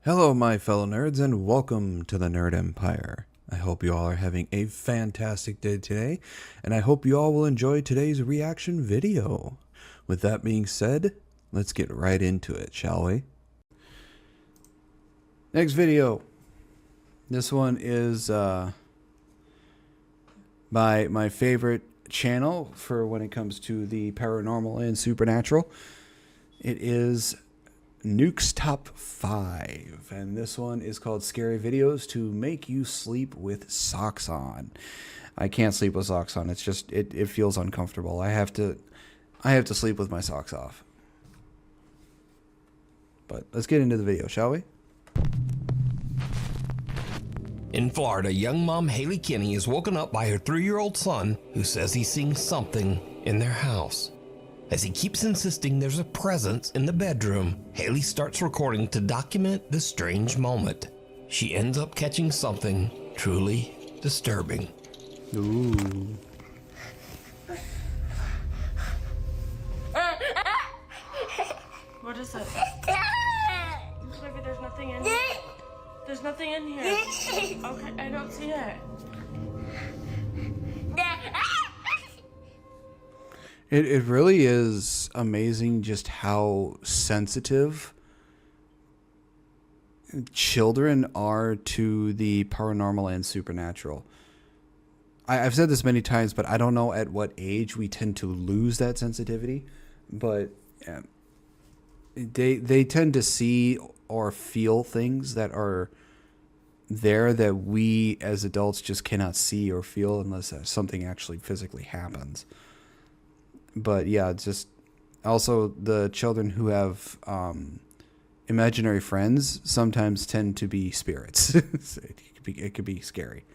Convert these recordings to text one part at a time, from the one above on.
Hello my fellow nerds and welcome to the Nerd Empire. I hope you all are having a fantastic day today, and I hope you all will enjoy today's reaction video. With that being said, let's get right into it, shall we? Next video. This one is by my favorite channel for when it comes to the paranormal and supernatural. It is Nuke's Top 5, and this one is called Scary Videos to Make You Sleep with Socks On. I can't sleep with socks on. It's just it feels uncomfortable. I have to sleep with my socks off. But let's get into the video, shall we? In Florida, young mom Haley Kinney is woken up by her 3-year-old son who says he's seeing something in their house. As he keeps insisting there's a presence in the bedroom, Haley starts recording to document the strange moment. She ends up catching something truly disturbing. Ooh. What is it? Maybe there's nothing in here. There's nothing in here. Okay, I don't see it. It really is amazing just how sensitive children are to the paranormal and supernatural. I've said this many times, but I don't know at what age we tend to lose that sensitivity. But they tend to see or feel things that are there that we as adults just cannot see or feel unless something actually physically happens. But yeah, just also the children who have imaginary friends sometimes tend to be spirits. It could be scary.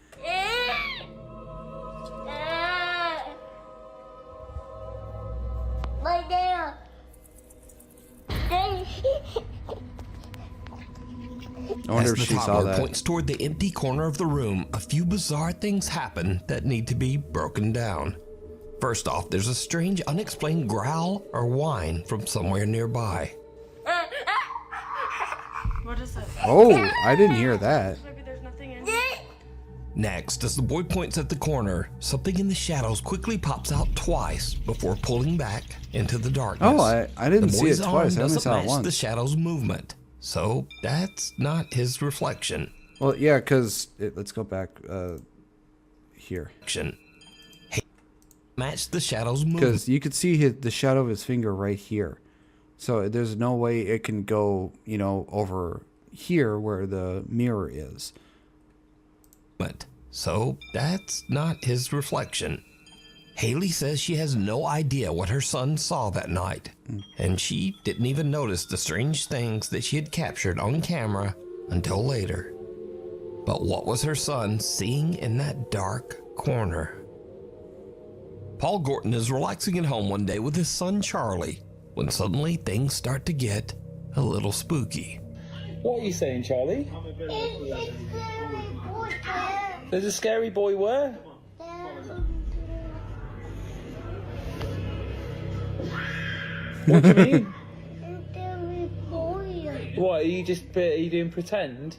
I wonder if As the she saw toddler that. points toward the empty corner of the room, a few bizarre things happen that need to be broken down. First off, there's a strange, unexplained growl or whine from somewhere nearby. What is it? Oh, I didn't hear that. Maybe there's nothing in here. Next, as the boy points at the corner, something in the shadows quickly pops out twice before pulling back into the darkness. Oh, I didn't see it The boy's twice. I arm only doesn't saw it match once. the shadow's movement, so that's not his reflection. Well, yeah, because let's go back here. Match the shadow's movement. Because you could see the shadow of his finger right here. So there's no way it can go, over here where the mirror is. So that's not his reflection. Haley says she has no idea what her son saw that night, and she didn't even notice the strange things that she had captured on camera until later. But what was her son seeing in that dark corner? Paul Gorton is relaxing at home one day with his son Charlie when suddenly things start to get a little spooky. What are you saying, Charlie? There's a scary boy where? What do you mean? What, are you doing pretend?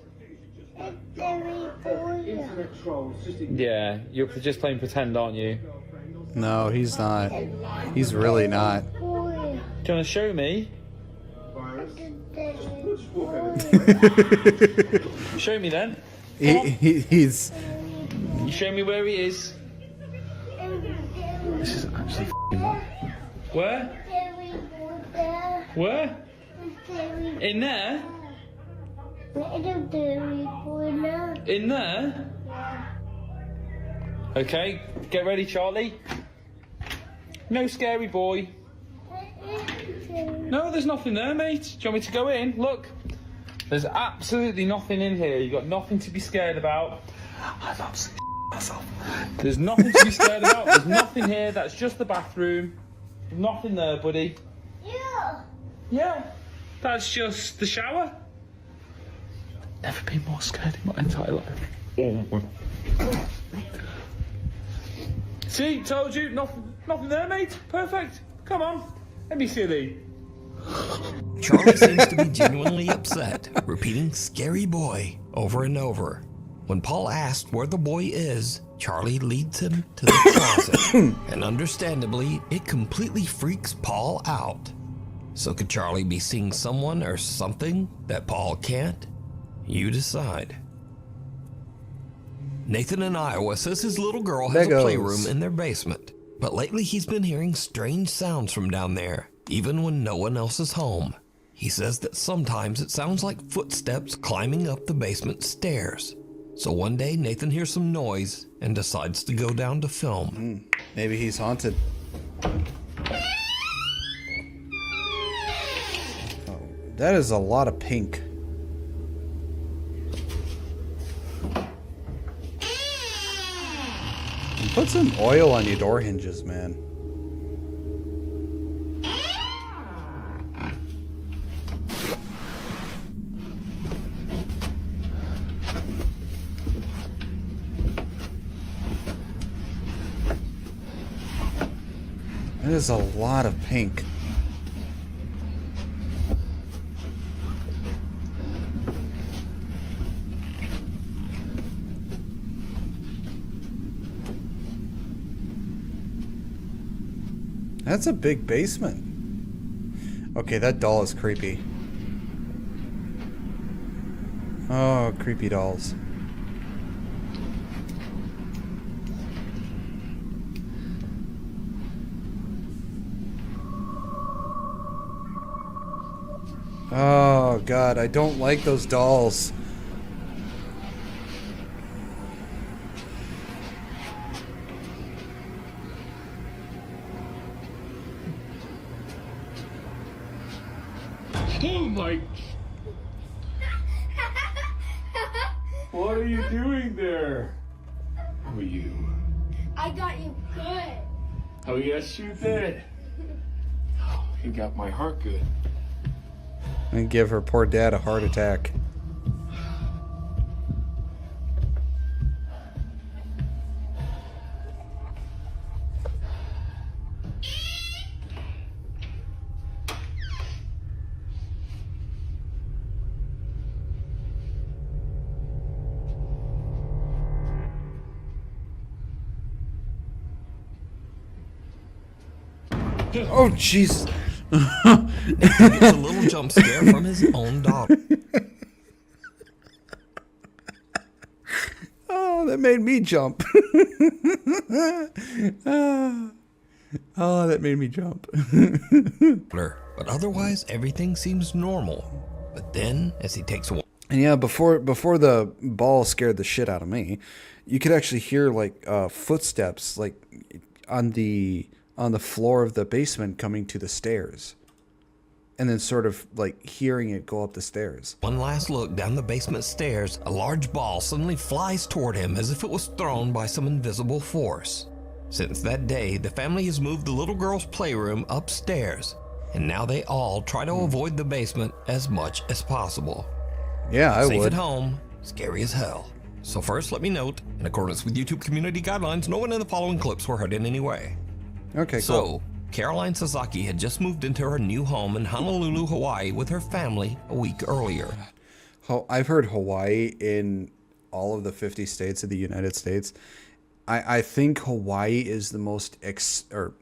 Yeah, you're just playing pretend, aren't you? No, he's not. He's really not. Do you want to show me? Show me then. He's... You show me where he is. This is actually f***ing mad. Where? Where? In there? In there? Okay, get ready, Charlie. No scary boy. No, there's nothing there, mate. Do you want me to go in? Look. There's absolutely nothing in here. You've got nothing to be scared about. I've absolutely myself. There's nothing to be scared about. There's nothing here. That's just the bathroom. Nothing there, buddy. Yeah. Yeah. That's just the shower. Never been more scared in my entire life. Oh. See, told you, nothing there, mate. Perfect. Come on, let me see thee. Charlie seems to be genuinely upset, repeating "scary boy" over and over. When Paul asks where the boy is, Charlie leads him to the closet. And understandably, it completely freaks Paul out. So could Charlie be seeing someone or something that Paul can't? You decide. Nathan in Iowa says his little girl has a playroom in their basement. But lately he's been hearing strange sounds from down there, even when no one else is home. He says that sometimes it sounds like footsteps climbing up the basement stairs. So one day Nathan hears some noise and decides to go down to film. Maybe he's haunted. Oh, that is a lot of pink. Put some oil on your door hinges, man. That is a lot of pink. That's a big basement. Okay, that doll is creepy. Oh, creepy dolls. Oh, God, I don't like those dolls. Oh my... What are you doing there? Who are you? I got you good. Oh yes you did. Oh, you got my heart good. And give her poor dad a heart attack. Oh, jeez. Nathan gets a little jump scare from his own daughter. Oh, that made me jump. Oh, that made me jump. But otherwise, everything seems normal. But then, as he takes a... And yeah, before the ball scared the shit out of me, you could actually hear like footsteps like on the floor of the basement coming to the stairs. And then sort of like hearing it go up the stairs. One last look down the basement stairs, a large ball suddenly flies toward him as if it was thrown by some invisible force. Since that day, the family has moved the little girl's playroom upstairs, and now they all try to avoid the basement as much as possible. Yeah, I Safe would. at home, scary as hell. So first, let me note, in accordance with YouTube community guidelines, no one in the following clips were hurt in any way. Okay, So, cool. Caroline Sasaki had just moved into her new home in Honolulu, Hawaii with her family a week earlier. I've heard Hawaii in all of the 50 states of the United States. I think Hawaii is the most, if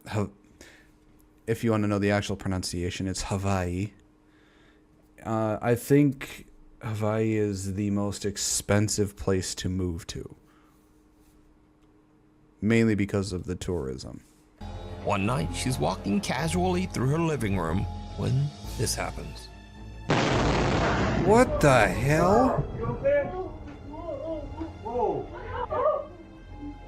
you want to know the actual pronunciation, it's Hawaii. I think Hawaii is the most expensive place to move to. Mainly because of the tourism. One night, she's walking casually through her living room when this happens. What the hell? You okay? Whoa.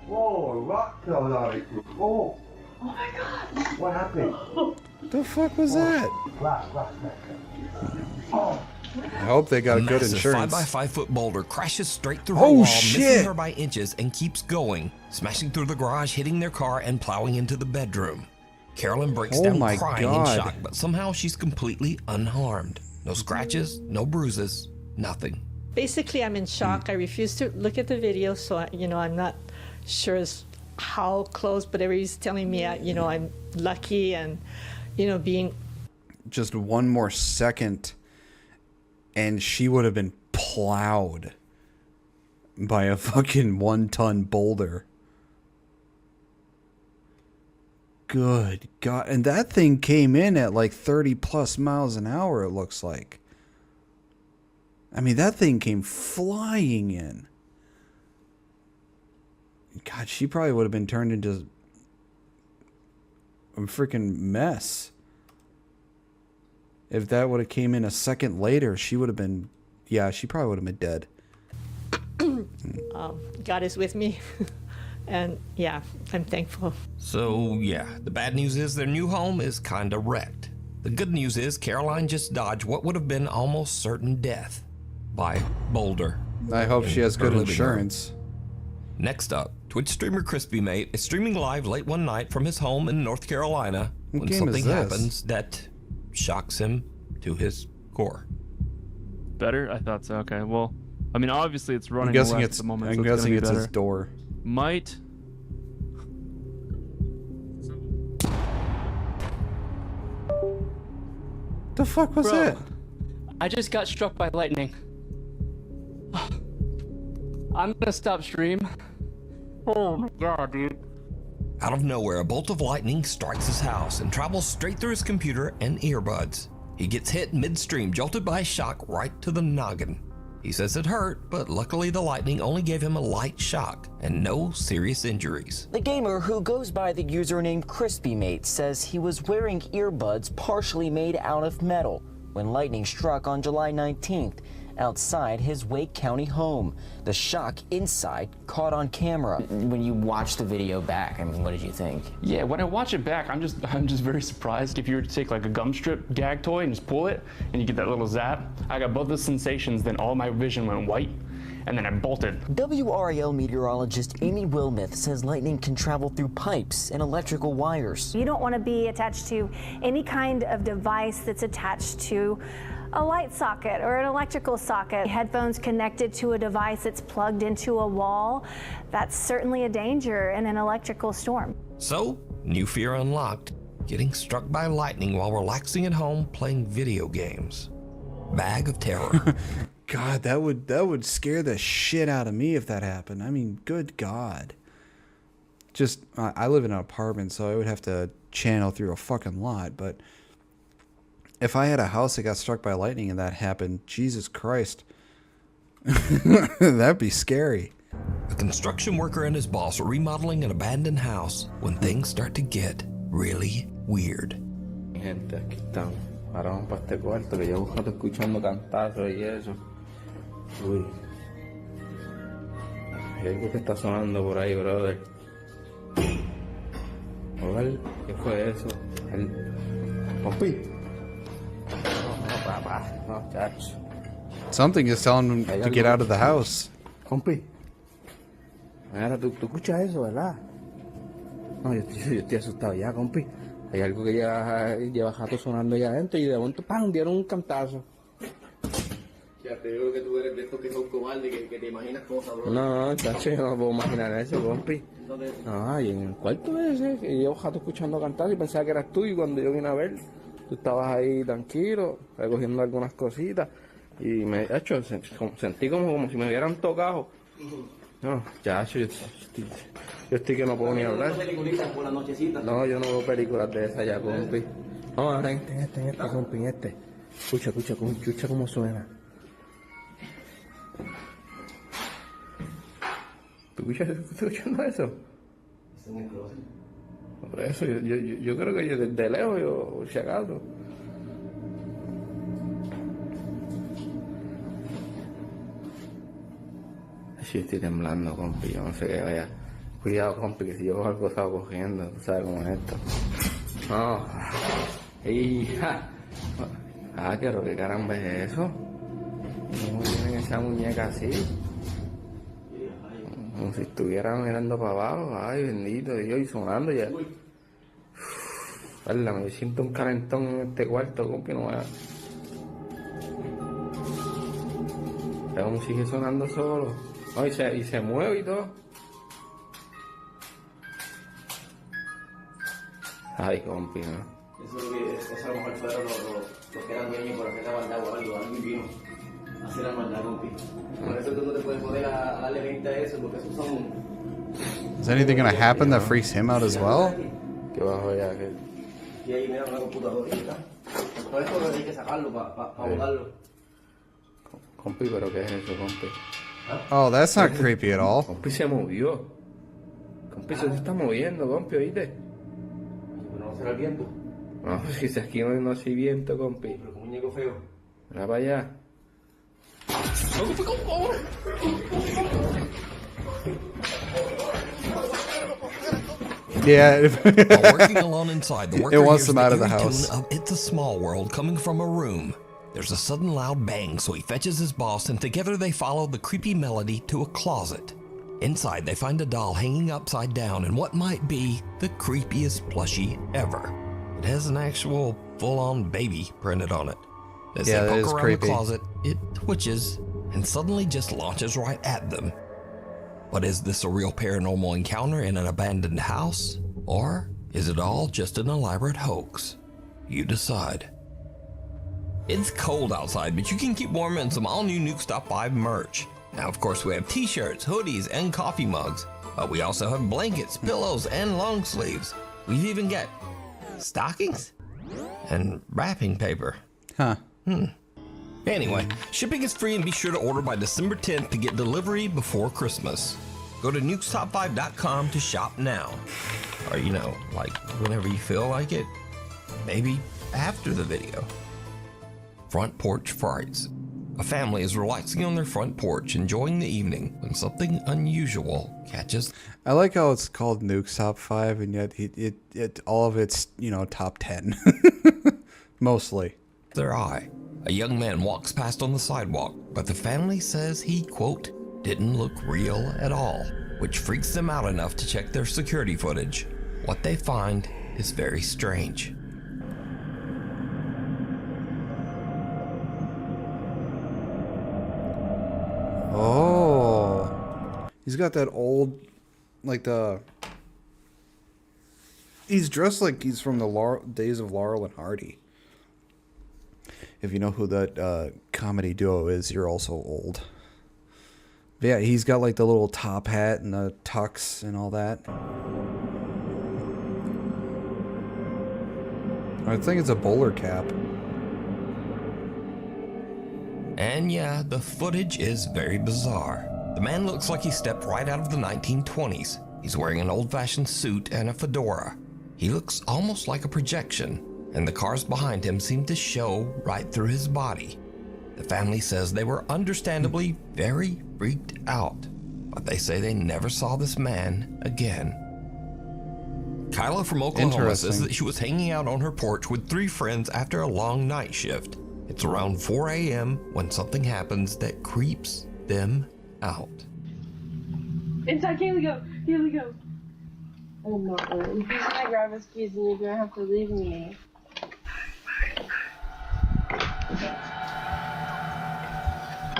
Whoa, a rock fell out of you. Whoa. Oh my god. What happened? The fuck was that? Glass. Oh. I hope they got good insurance. 5x5 foot boulder crashes straight through her Oh, wall, shit. missing her by inches, and keeps going, smashing through the garage, hitting their car, and plowing into the bedroom. Carolyn breaks Oh down my crying God. in shock, but somehow she's completely unharmed. No scratches, no bruises, nothing. Basically, I'm in shock. I refuse to look at the video, so I'm not sure how close, but everybody's telling me, I'm lucky and, being... just one more second and she would have been plowed by a fucking 1-ton boulder. Good God. And that thing came in at like 30 plus miles an hour, it looks like. I mean, that thing came flying in. God, she probably would have been turned into a freaking mess. If that would have came in a second later, she would have been, yeah, she probably would have been dead. God is with me. And yeah, I'm thankful. So, yeah, the bad news is their new home is kinda wrecked. The good news is Caroline just dodged what would have been almost certain death by boulder. I hope she has good her living insurance. Next up, Twitch streamer CrispyMate is streaming live late one night from his home in North Carolina when game something is this? happens that shocks him to his core. Better? I thought so. Okay, well, I mean, obviously it's I'm running guessing less it's, at the moment, I'm so it's guessing gonna it's be his better. door. Might. The fuck was Bro, that? I just got struck by lightning. I'm gonna stop stream. Oh my god, dude. Out of nowhere, a bolt of lightning strikes his house and travels straight through his computer and earbuds. He gets hit midstream, jolted by a shock right to the noggin. He says it hurt, but luckily the lightning only gave him a light shock and no serious injuries. The gamer, who goes by the username CrispyMate, says he was wearing earbuds partially made out of metal when lightning struck on July 19th outside his Wake County home. The shock inside caught on camera. When you watch the video back, I mean, what did you think? Yeah, when I watch it back, I'm just very surprised. If you were to take like a gum strip gag toy and just pull it, and you get that little zap, I got both the sensations, then all my vision went white, and then I bolted. WRAL meteorologist Amy Wilmeth says lightning can travel through pipes and electrical wires. You don't want to be attached to any kind of device that's attached to a light socket or an electrical socket. Headphones connected to a device that's plugged into a wall, that's certainly a danger in an electrical storm. So, new fear unlocked, getting struck by lightning while relaxing at home playing video games. Bag of terror. God, that would scare the shit out of me if that happened. I mean, good God. Just, I live in an apartment, so I would have to channel through a fucking lot, but if I had a house that got struck by lightning and that happened, Jesus Christ, that'd be scary. A construction worker and his boss are remodeling an abandoned house when things start to get really weird. Gente, aquí estamos. Ahora vamos para este cuarto que llevo rato escuchando cantazos y eso. Uy. Hay algo que está sonando por ahí, brother. Joder, ¿qué fue eso? Pompi. No, papá. No, chacho. Something is telling him to get out of the house. Compi, ahora tú escuchas eso, ¿verdad? No, yo estoy asustado ya, compi. Hay algo que lleva rato sonando allá adentro y de momento, ¡pam!, dieron un cantazo. Ya te digo que tú eres de estos que son cobardes, que te imaginas cosas, bro. No, chacho, yo no puedo imaginar eso, compi. ¿Dónde? No, y en el cuarto ese, que llevo rato escuchando cantar y pensaba que eras tú, y cuando yo vine a ver, tú estabas ahí tranquilo, recogiendo algunas cositas, y me, hecho, sentí como si me hubieran tocado. No, chacho, yo estoy que no puedo ni hablar. Por la nochecita. No, yo no veo películas de esas ya, compi. No, ahora en este, compi, en este. Escucha cómo suena. ¿Tú estás escuchando eso? Por eso, yo creo que yo desde lejos, yo, si acaso. Sí, estoy temblando, compi, yo no sé qué vaya. Cuidado, compi, que si yo algo estaba cogiendo, tú sabes cómo es esto. No. ¡Hija! ¿Qué caramba es eso? ¿Cómo tienen esa muñeca así? Como si estuviera mirando para abajo. Ay, bendito Dios, y sonando ya. Hola, me siento un calentón en este cuarto, compi, no vaya. Aún sigue sonando solo. No, y se mueve y todo. Ay, compi, ¿no? Eso es lo que, eso a lo mejor fueron los que eran dueños por hacer la maldad o algo, alguien vino a hacer la maldad, compi. Por eso tú no te puedes poner a darle 20 a eso, porque esos son... Is anything gonna happen that freaks him out as well? ¿Qué bajo ya? Y ahí mira una computadora. Todo esto hay que sacarlo para botarlo. Compi, ¿pero qué es eso, compi? Oh, that's not creepy at all. Compi se movió. Compi se está moviendo, compi, ¿oíste? ¿No será el viento? No, si aquí no hay viento, compi. Pero con un muñeco feo. Mira para allá. Yeah. While working alone inside, the worker It wants hears them out of the eerie house. tune of It's a Small World coming from a room. There's a sudden loud bang, so he fetches his boss, and together they follow the creepy melody to a closet. Inside, they find a doll hanging upside down in what might be the creepiest plushie ever. It has an actual full-on baby printed on it. As Yeah, they that poke is around creepy. the closet, it twitches and suddenly just launches right at them. But is this a real paranormal encounter in an abandoned house? Or is it all just an elaborate hoax? You decide. It's cold outside, but you can keep warm in some all-new Nuke's Top 5 merch. Now, of course, we have t-shirts, hoodies, and coffee mugs. But we also have blankets, pillows, and long sleeves. We've even got stockings and wrapping paper. Huh. Anyway, shipping is free, and be sure to order by December 10th to get delivery before Christmas. Go to nukestop5.com to shop now. Or, you know, like whenever you feel like it. Maybe after the video. Front Porch Frights. A family is relaxing on their front porch, enjoying the evening, when something unusual catches. I like how it's called Nuke's Top 5, and yet it all of it's, you know, top 10. Mostly. Their eye. A young man walks past on the sidewalk, but the family says he, quote, didn't look real at all, which freaks them out enough to check their security footage. What they find is very strange. Oh. He's got that old, like the... He's dressed like he's from the days of Laurel and Hardy. If you know who that comedy duo is, you're also old. But yeah, he's got like the little top hat and the tux and all that. I think it's a bowler cap. And yeah, the footage is very bizarre. The man looks like he stepped right out of the 1920s. He's wearing an old-fashioned suit and a fedora. He looks almost like a projection, and the cars behind him seem to show right through his body. The family says they were understandably very freaked out, but they say they never saw this man again. Kyla from Oklahoma says that she was hanging out on her porch with 3 friends after a long night shift. It's around 4 a.m. when something happens that creeps them out. Inside, Kaylee, go. Kaylee, go. I'm not going. He's gonna grab his keys and you're gonna have to leave me.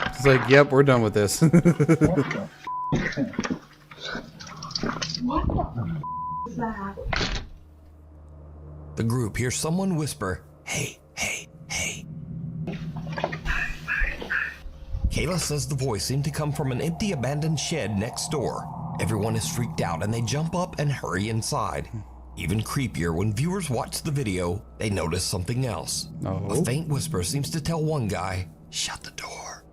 It's like, yep, we're done with this. What the is that? The group hears someone whisper, "Hey, hey, hey." Kayla says the voice seemed to come from an empty abandoned shed next door. Everyone is freaked out and they jump up and hurry inside. Even creepier, when viewers watch the video, they notice something else. Oh. A faint whisper seems to tell one guy, "Shut the door."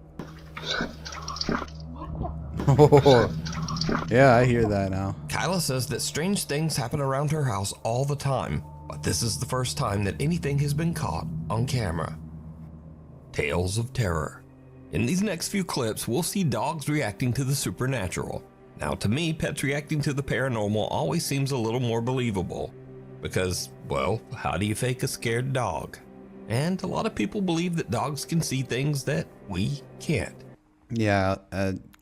Oh, yeah, I hear that now. Kyla says that strange things happen around her house all the time, but this is the first time that anything has been caught on camera. Tales of terror. In these next few clips, we'll see dogs reacting to the supernatural. Now, to me, pets reacting to the paranormal always seems a little more believable. Because, well, how do you fake a scared dog? And a lot of people believe that dogs can see things that we can't. Yeah,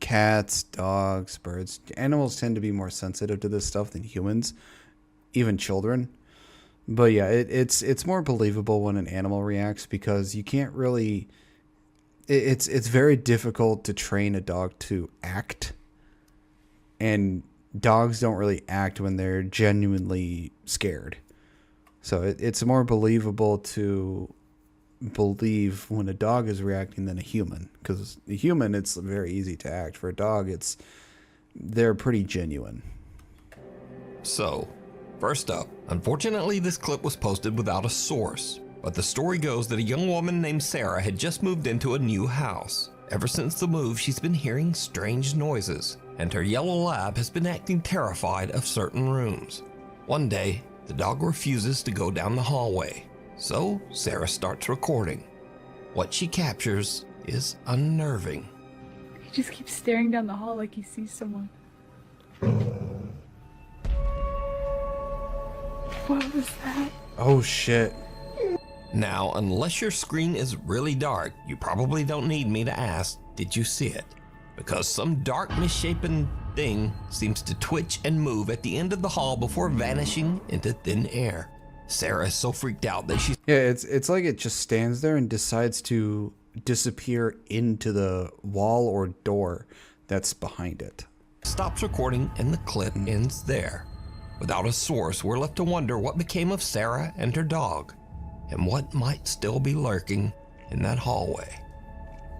cats, dogs, birds. Animals tend to be more sensitive to this stuff than humans, even children. But yeah, it's more believable when an animal reacts because you can't really... It's very difficult to train a dog to act. And dogs don't really act when they're genuinely scared. So it's more believable to believe when a dog is reacting than a human, because a human, it's very easy to act. For a dog, they're pretty genuine. So, first up, unfortunately this clip was posted without a source, but the story goes that a young woman named Sarah had just moved into a new house. Ever since the move, she's been hearing strange noises, and her yellow lab has been acting terrified of certain rooms. One day, the dog refuses to go down the hallway, so Sarah starts recording. What she captures is unnerving. He just keeps staring down the hall like he sees someone. What was that? Oh shit. Now, unless your screen is really dark, you probably don't need me to ask, did you see it? Because some dark, misshapen thing seems to twitch and move at the end of the hall before vanishing into thin air. Sarah is so freaked out that she... Yeah, it's like it just stands there and decides to disappear into the wall or door that's behind it. stops recording and the clip ends there. Without a source, we're left to wonder what became of Sarah and her dog, and what might still be lurking in that hallway.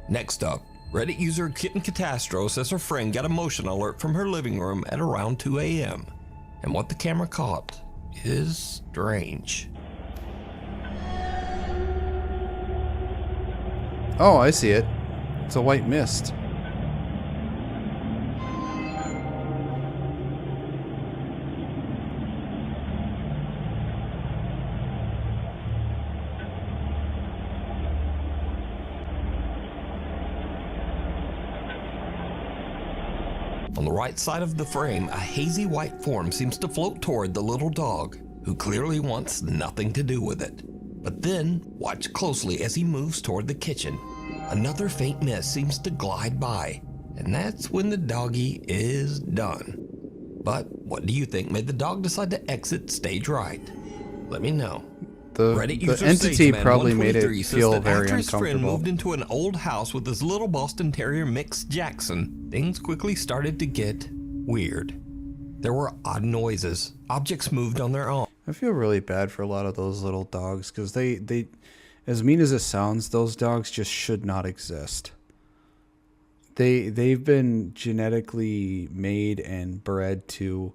Next up, Reddit user Kitten Catastro says her friend got a motion alert from her living room at around 2 a.m. And what the camera caught is strange. Oh, I see it. It's a white mist. On the right side of the frame, a hazy white form seems to float toward the little dog, who clearly wants nothing to do with it. But then, watch closely as he moves toward the kitchen. Another faint mist seems to glide by, and that's when the doggy is done. But what do you think made the dog decide to exit stage right? Let me know. The entity probably made it feel very after his friend uncomfortable. moved into an old house with his little Boston Terrier mix Jackson, things quickly started to get weird. There were odd noises. Objects moved on their own. I feel really bad for a lot of those little dogs because they, as mean as it sounds, those dogs just should not exist. They've been genetically made and bred to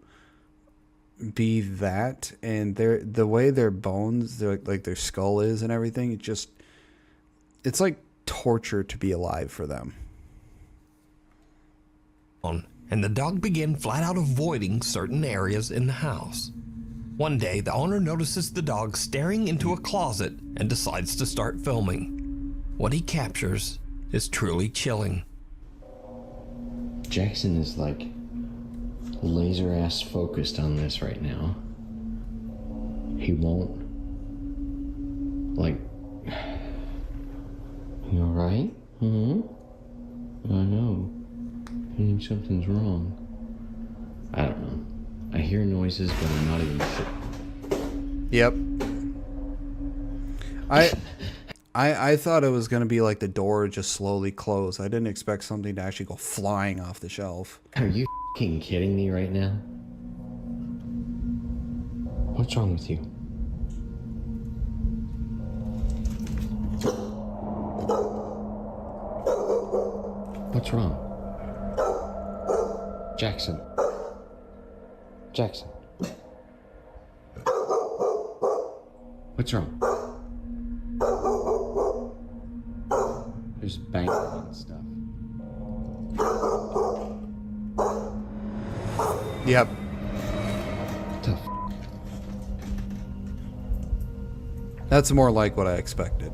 be that, and the way their bones, like their skull is and everything, it's like torture to be alive for them. And the dog began flat out avoiding certain areas in the house. One day, the owner notices the dog staring into a closet and decides to start filming. What he captures is truly chilling. Jackson is like laser ass focused on this right now. He won't, like, you alright? I know. I think something's wrong. I don't know. I hear noises, but I'm not even sure. Yep. I thought it was going to be like the door just slowly close. I didn't expect something to actually go flying off the shelf. Are you f***ing kidding me right now? What's wrong with you? What's wrong? Jackson. Jackson. What's wrong? There's banging and stuff. Yep. Tough. That's more like what I expected.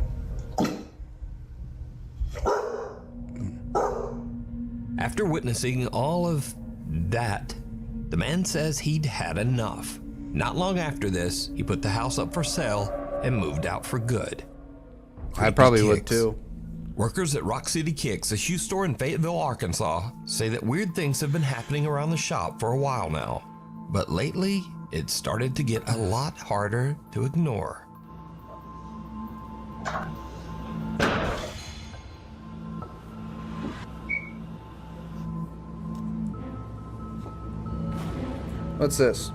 After witnessing all of that, the man says he'd had enough. Not long after this, he put the house up for sale and moved out for good. I probably would Kicks. too. Workers at Rock City Kicks, a shoe store in Fayetteville, Arkansas, say that weird things have been happening around the shop for a while now. But lately, it started to get a lot harder to ignore. What's this?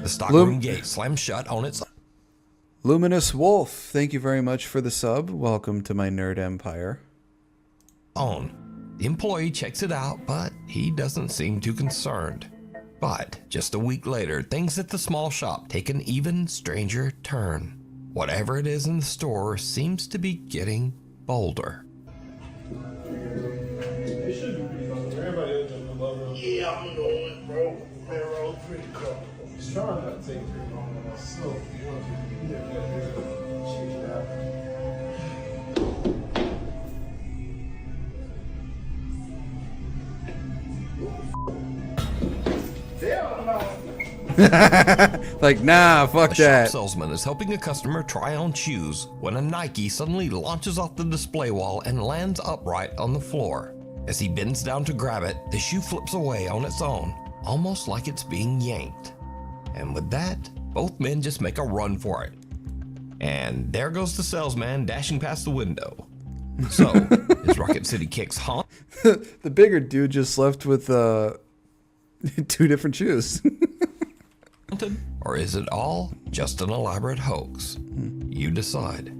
The stockroom gate slams shut on its Luminous Wolf, thank you very much for the sub. Welcome to my nerd empire. own. The employee checks it out, but he doesn't seem too concerned. But just a week later, things at the small shop take an even stranger turn. Whatever it is in the store seems to be getting bolder. Yeah, I'm going, bro. Man, roll pretty comfortable. It's trying not to take too long on myself. You want to get that checked out. Like, nah, fuck A shop that. salesman is helping a customer try on shoes when a Nike suddenly launches off the display wall and lands upright on the floor. As he bends down to grab it, the shoe flips away on its own, almost like it's being yanked. And with that, both men just make a run for it. And there goes the salesman dashing past the window. So, is Rocket City Kicks haunted? The bigger dude just left with 2 different shoes. Or is it all just an elaborate hoax? You decide.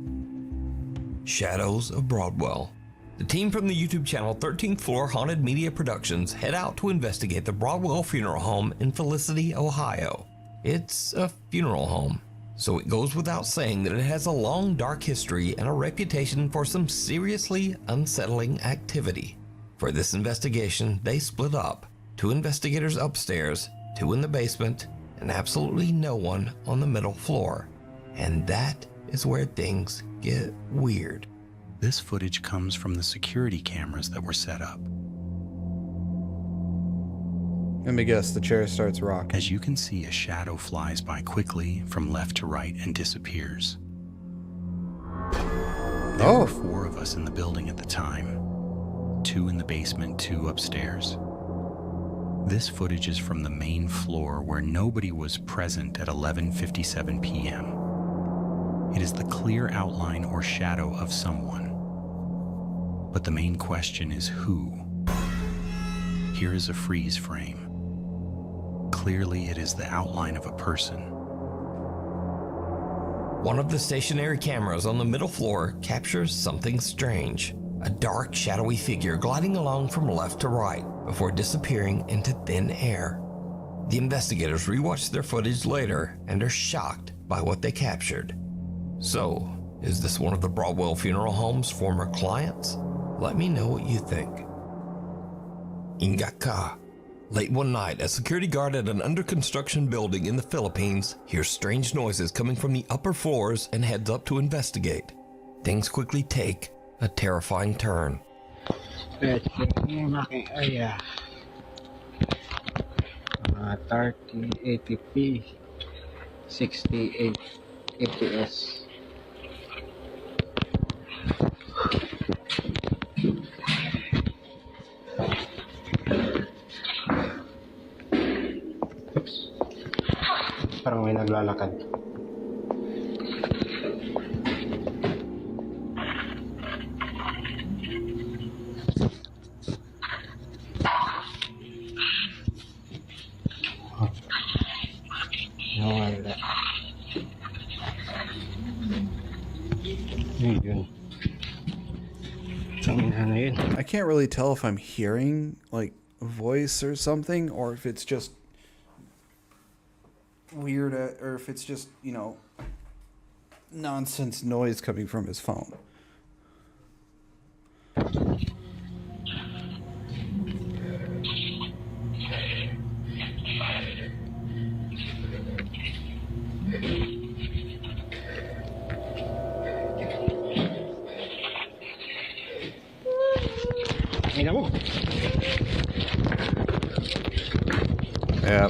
Shadows of Broadwell. The team from the YouTube channel 13th Floor Haunted Media Productions head out to investigate the Broadwell Funeral Home in Felicity, Ohio. It's a funeral home, so it goes without saying that it has a long dark history and a reputation for some seriously unsettling activity. For this investigation, they split up. 2 investigators upstairs, 2 in the basement, and absolutely no one on the middle floor. And that is where things get weird. This footage comes from the security cameras that were set up. Let me guess, the chair starts rocking. As you can see, a shadow flies by quickly from left to right and disappears. There were 4 of us in the building at the time. 2 in the basement, 2 upstairs. This footage is from the main floor where nobody was present at 11:57 p.m. It is the clear outline or shadow of someone. But the main question is who? Here is a freeze frame. Clearly it is the outline of a person. One of the stationary cameras on the middle floor captures something strange. A dark, shadowy figure gliding along from left to right before disappearing into thin air. The investigators rewatch their footage later and are shocked by what they captured. So, is this one of the Broadwell Funeral Home's former clients? Let me know what you think. Ingaka. Late one night, a security guard at an under-construction building in the Philippines hears strange noises coming from the upper floors and heads up to investigate. Things quickly take a terrifying turn. 3080p 68 fps. Parang may naglalakad. I can't really tell if I'm hearing like a voice or something, or if it's just weird, or if it's just, you know, nonsense noise coming from his phone. Yeah.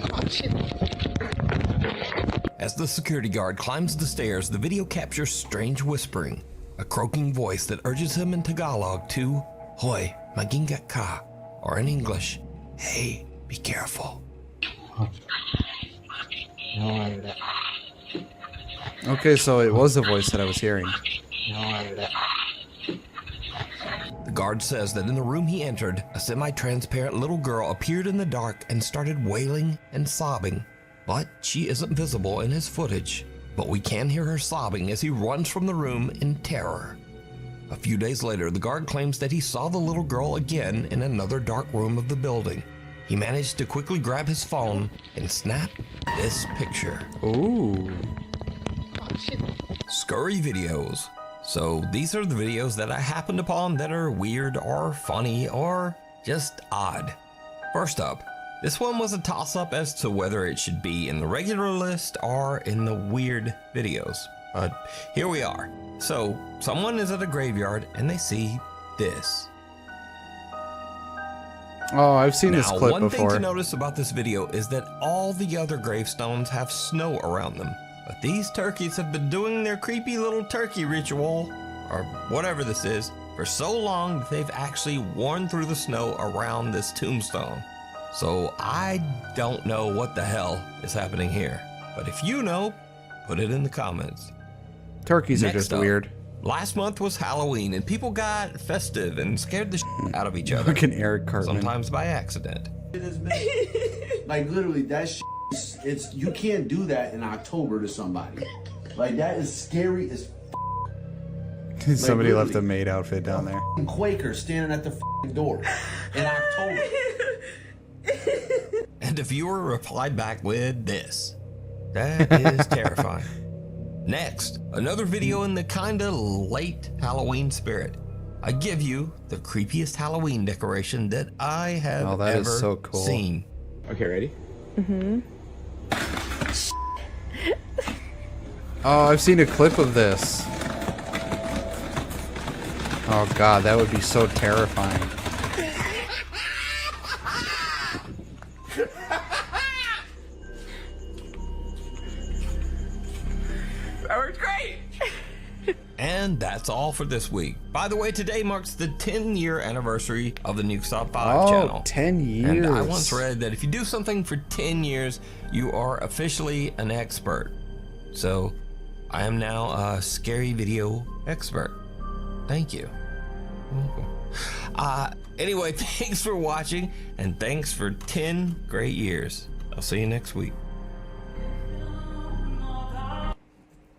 As the security guard climbs the stairs, the video captures strange whispering, a croaking voice that urges him in Tagalog to Hoy, magingat ka, or in English, hey, be careful. Okay, so it was the voice that I was hearing. The guard says that in the room he entered, a semi-transparent little girl appeared in the dark and started wailing and sobbing. but she isn't visible in his footage. But we can hear her sobbing as he runs from the room in terror. A few days later, the guard claims that he saw the little girl again in another dark room of the building. He managed to quickly grab his phone and snap this picture. Ooh. Scurry videos. So these are the videos that I happened upon that are weird or funny or just odd. First up, this one was a toss-up as to whether it should be in the regular list or in the weird videos. But here we are. So someone is at a graveyard and they see this. Oh, I've seen this clip one before. Thing to notice about this video is that all the other gravestones have snow around them. But these turkeys have been doing their creepy little turkey ritual, or whatever this is, for so long that they've actually worn through the snow around this tombstone. So I don't know what the hell is happening here. But if you know, put it in the comments. Turkeys are Next just up, weird. Last month was Halloween and people got festive and scared the shit out of each other. Fucking Eric Cartman. Sometimes by accident. Like literally, that shit, it's you can't do that in October to somebody. Like that is scary as. Somebody like, left a maid outfit down there. Quaker standing at the door in October. And a viewer replied back with this. That is terrifying. Next, another video in the kinda late Halloween spirit. I give you the creepiest Halloween decoration that I have that ever is so cool. seen. Okay, ready? Mm-hmm. Oh, I've seen a clip of this. Oh god, that would be so terrifying. That worked great! And that's all for this week. By the way, today marks the 10-year anniversary of the Nuke Stop 5 channel. 10 years. And I once read that if you do something for 10 years, you are officially an expert. So, I am now a scary video expert. Thank you. Anyway, thanks for watching, and thanks for 10 great years. I'll see you next week.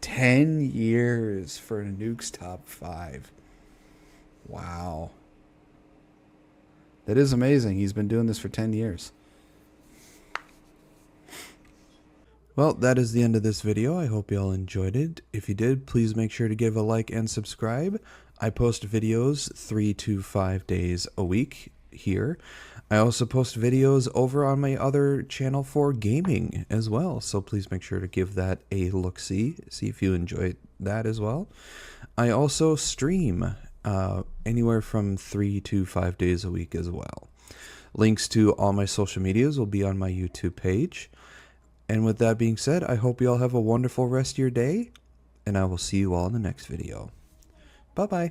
10 years for Nuke's Top 5. Wow. That is amazing. He's been doing this for 10 years. Well, that is the end of this video. I hope you all enjoyed it. If you did, please make sure to give a like and subscribe. I post videos 3 to 5 days a week here. I also post videos over on my other channel for gaming as well, so please make sure to give that a look-see, see if you enjoy that as well. I also stream anywhere from 3 to 5 days a week as well. Links to all my social medias will be on my YouTube page. And with that being said, I hope you all have a wonderful rest of your day, and I will see you all in the next video. Bye-bye.